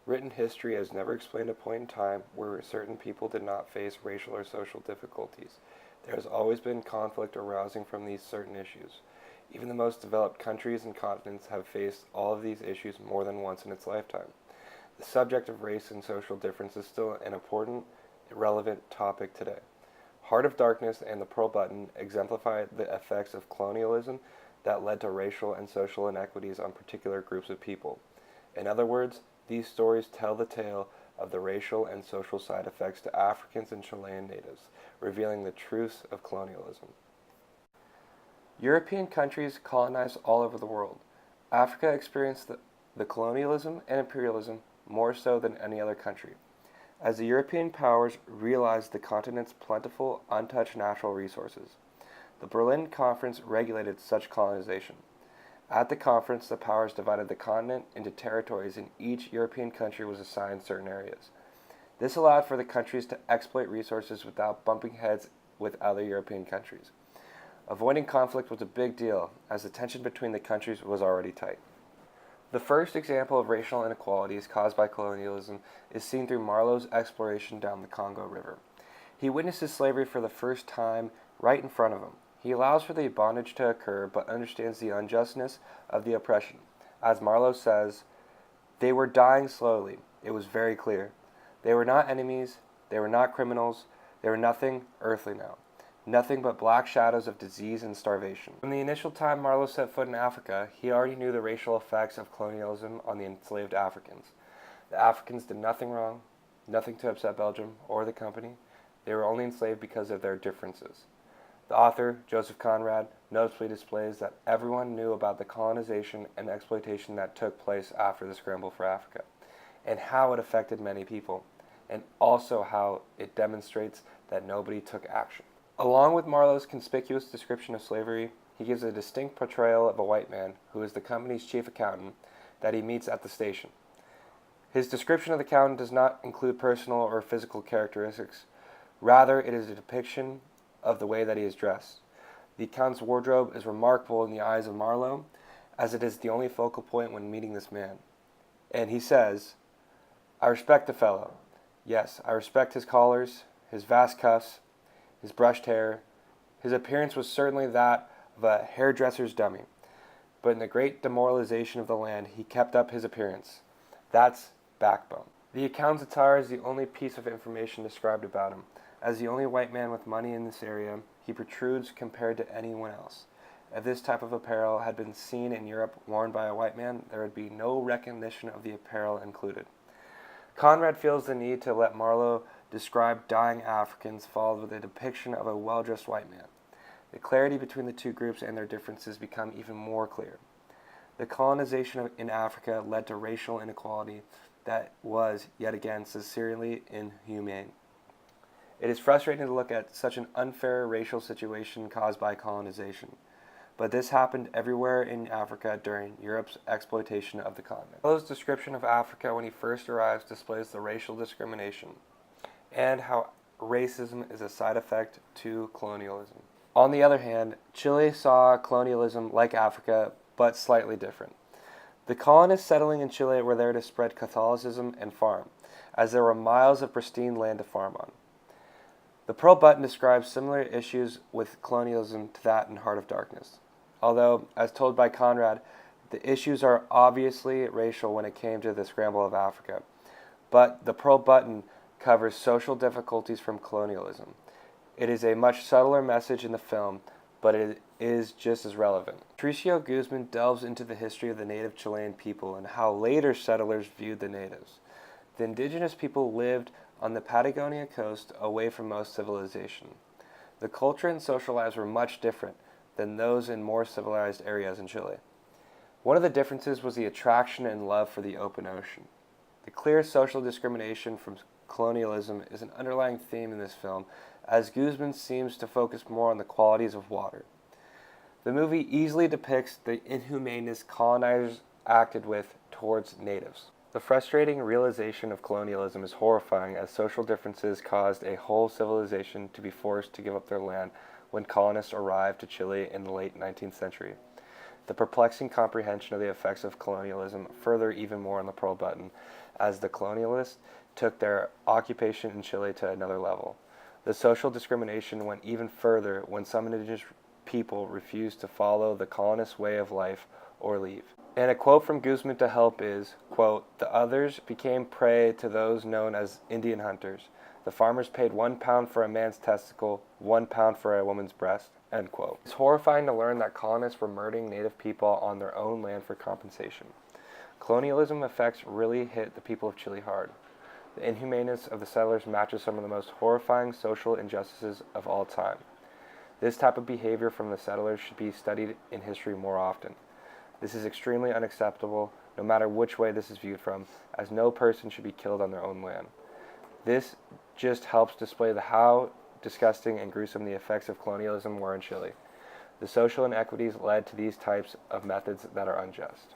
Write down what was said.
Written history has never explained a point in time where certain people did not face racial or social difficulties. There has always been conflict arising from these certain issues. Even the most developed countries and continents have faced all of these issues more than once in its lifetime. The subject of race and social difference is still an important, relevant topic today. Heart of Darkness and The Pearl Button exemplify the effects of colonialism that led to racial and social inequities on particular groups of people. In other words, these stories tell the tale of the racial and social side effects to Africans and Chilean natives, revealing the truths of colonialism. European countries colonized all over the world. Africa experienced the colonialism and imperialism more so than any other country, as the European powers realized the continent's plentiful, untouched natural resources. The Berlin Conference regulated such colonization. At the conference, the powers divided the continent into territories, and each European country was assigned certain areas. This allowed for the countries to exploit resources without bumping heads with other European countries. Avoiding conflict was a big deal, as the tension between the countries was already tight. The first example of racial inequalities caused by colonialism is seen through Marlowe's exploration down the Congo River. He witnesses slavery for the first time right in front of him. He allows for the bondage to occur, but understands the unjustness of the oppression. As Marlowe says, "They were dying slowly. It was very clear. They were not enemies. They were not criminals. They were nothing earthly now. Nothing but black shadows of disease and starvation." From the initial time Marlowe set foot in Africa, he already knew the racial effects of colonialism on the enslaved Africans. The Africans did nothing wrong, nothing to upset Belgium or the company. They were only enslaved because of their differences. The author, Joseph Conrad, notably displays that everyone knew about the colonization and exploitation that took place after the scramble for Africa, and how it affected many people, and also how it demonstrates that nobody took action. Along with Marlowe's conspicuous description of slavery, he gives a distinct portrayal of a white man, who is the company's chief accountant, that he meets at the station. His description of the accountant does not include personal or physical characteristics. Rather, it is a depiction of the way that he is dressed. The accountant's wardrobe is remarkable in the eyes of Marlowe, as it is the only focal point when meeting this man. And he says, "I respect the fellow. Yes, I respect his collars, his vast cuffs, his brushed hair. His appearance was certainly that of a hairdresser's dummy. But in the great demoralization of the land, he kept up his appearance. That's backbone." The accountant's attire is the only piece of information described about him. As the only white man with money in this area, he protrudes compared to anyone else. If this type of apparel had been seen in Europe worn by a white man, there would be no recognition of the apparel included. Conrad feels the need to let Marlowe describe dying Africans, followed with a depiction of a well-dressed white man. The clarity between the two groups and their differences become even more clear. The colonization in Africa led to racial inequality that was, yet again, sincerely inhumane. It is frustrating to look at such an unfair racial situation caused by colonization, but this happened everywhere in Africa during Europe's exploitation of the continent. Marlowe's description of Africa when he first arrives displays the racial discrimination and how racism is a side effect to colonialism. On the other hand, Chile saw colonialism like Africa, but slightly different. The colonists settling in Chile were there to spread Catholicism and farm, as there were miles of pristine land to farm on. The Pearl Button describes similar issues with colonialism to that in Heart of Darkness. Although, as told by Conrad, the issues are obviously racial when it came to the scramble of Africa. But the Pearl Button covers social difficulties from colonialism. It is a much subtler message in the film, but it is just as relevant. Patricio Guzman delves into the history of the native Chilean people and how later settlers viewed the natives. The indigenous people lived on the Patagonia coast away from most civilization. The culture and social lives were much different than those in more civilized areas in Chile. One of the differences was the attraction and love for the open ocean. The clear social discrimination from colonialism is an underlying theme in this film, as Guzman seems to focus more on the qualities of water. The movie easily depicts the inhumaneness colonizers acted with towards natives. The frustrating realization of colonialism is horrifying, as social differences caused a whole civilization to be forced to give up their land when colonists arrived to Chile in the late 19th century. The perplexing comprehension of the effects of colonialism, further even more on the Pearl Button, as the colonialists took their occupation in Chile to another level. The social discrimination went even further when some indigenous people refused to follow the colonists' way of life or leave. And a quote from Guzman to help is, quote, "The others became prey to those known as Indian hunters. The farmers paid £1 for a man's testicle, £1 for a woman's breast," end quote. It's horrifying to learn that colonists were murdering native people on their own land for compensation. Colonialism effects really hit the people of Chile hard. The inhumaneness of the settlers matches some of the most horrifying social injustices of all time. This type of behavior from the settlers should be studied in history more often. This is extremely unacceptable, no matter which way this is viewed from, as no person should be killed on their own land. This just helps display how disgusting and gruesome the effects of colonialism were in Chile. The social inequities led to these types of methods that are unjust.